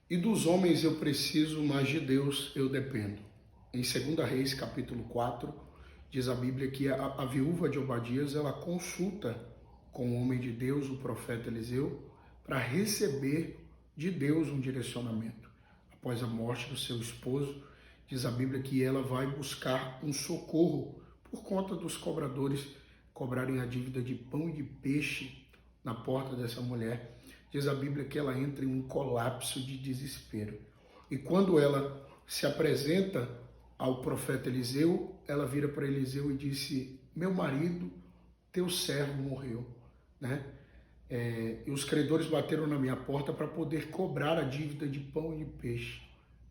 E dos homens eu preciso, mas de Deus eu dependo. Em 2 Reis, capítulo 4, diz a Bíblia que a viúva de Obadias, ela consulta com o homem de Deus, o profeta Eliseu, para receber de Deus um direcionamento. Após a morte do seu esposo, diz a Bíblia que ela vai buscar um socorro por conta dos cobradores cobrarem a dívida de pão e de peixe na porta dessa mulher. Diz a Bíblia que ela entra em um colapso de desespero. E quando ela se apresenta ao profeta Eliseu, ela vira para Eliseu e disse: meu marido, teu servo morreu, né? E os credores bateram na minha porta para poder cobrar a dívida de pão e de peixe.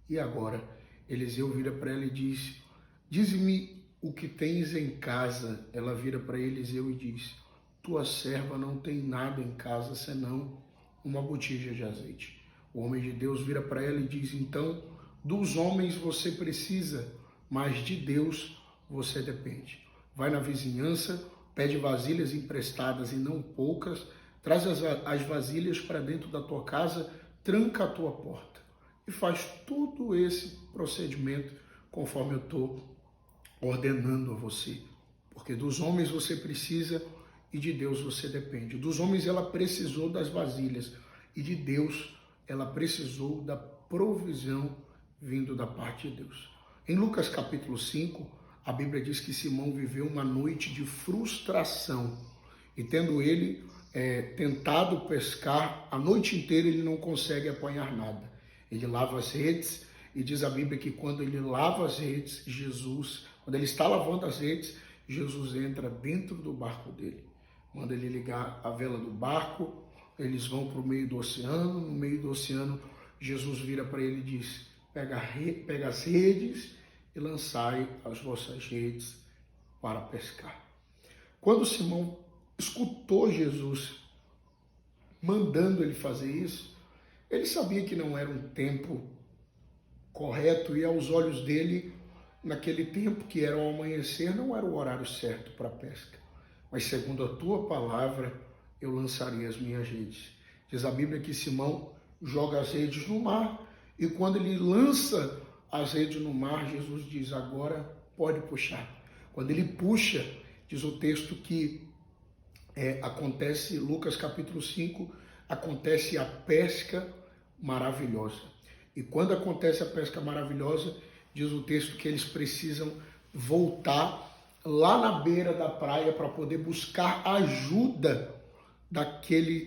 E agora? Eliseu vira para ela e diz: dize-me o que tens em casa. Ela vira para Eliseu e diz: tua serva não tem nada em casa senão uma botija de azeite. O homem de Deus vira para ela e diz: então, dos homens você precisa, mas de Deus você depende. Vai na vizinhança, pede vasilhas emprestadas e não poucas, traz as vasilhas para dentro da tua casa, tranca a tua porta e faz todo esse procedimento conforme eu estou ordenando a você. Porque dos homens você precisa e de Deus você depende. Dos homens ela precisou das vasilhas e de Deus ela precisou da provisão vindo da parte de Deus. Em Lucas capítulo 5, a Bíblia diz que Simão viveu uma noite de frustração e tendo ele tentado pescar, a noite inteira ele não consegue apanhar nada. Ele lava as redes e diz a Bíblia que quando ele lava as redes, quando ele está lavando as redes, Jesus entra dentro do barco dele. Manda ele ligar a vela do barco, eles vão para o meio do oceano, no meio do oceano Jesus vira para ele e diz: pega as redes e lançai as vossas redes para pescar. Quando Simão escutou Jesus mandando ele fazer isso, ele sabia que não era um tempo correto e aos olhos dele, naquele tempo que era o amanhecer, não era o horário certo para a pesca. Mas segundo a tua palavra, eu lançarei as minhas redes. Diz a Bíblia que Simão joga as redes no mar e quando ele lança as redes no mar, Jesus diz: agora pode puxar. Quando ele puxa, diz o texto que acontece, Lucas capítulo 5, acontece a pesca maravilhosa. E quando acontece a pesca maravilhosa, diz o texto que eles precisam voltar lá na beira da praia para poder buscar ajuda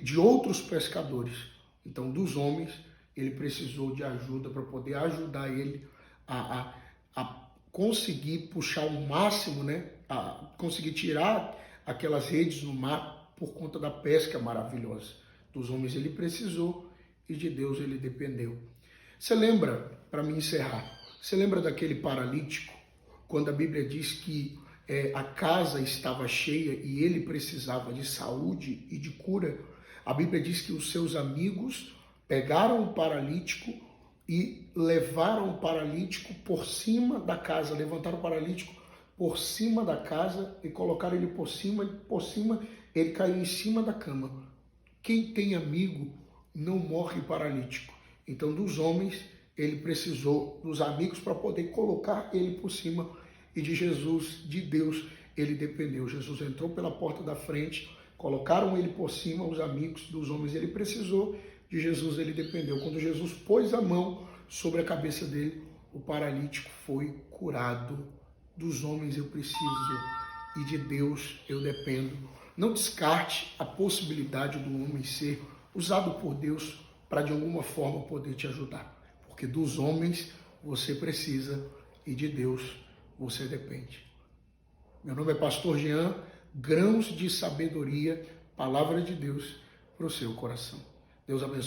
de outros pescadores. Então, dos homens, ele precisou de ajuda para poder ajudar ele a conseguir puxar o máximo, né? A conseguir tirar aquelas redes no mar por conta da pesca maravilhosa. Dos homens ele precisou e de Deus ele dependeu. Você lembra, para me encerrar, você lembra daquele paralítico, quando a Bíblia diz que a casa estava cheia e ele precisava de saúde e de cura? A Bíblia diz que os seus amigos pegaram o paralítico e levaram o paralítico por cima da casa, levantaram o paralítico por cima da casa e colocaram ele por cima ele caiu em cima da cama. Quem tem amigo não morre paralítico. Então, dos homens, ele precisou dos amigos para poder colocar ele por cima e de Jesus, de Deus, ele dependeu. Jesus entrou pela porta da frente, colocaram ele por cima, os amigos dos homens, ele precisou, de Jesus ele dependeu. Quando Jesus pôs a mão sobre a cabeça dele, o paralítico foi curado. Dos homens eu preciso e de Deus eu dependo. Não descarte a possibilidade do homem ser usado por Deus para de alguma forma poder te ajudar. Porque dos homens você precisa e de Deus você depende. Meu nome é Pastor Jean, grãos de sabedoria, palavra de Deus para o seu coração. Deus abençoe.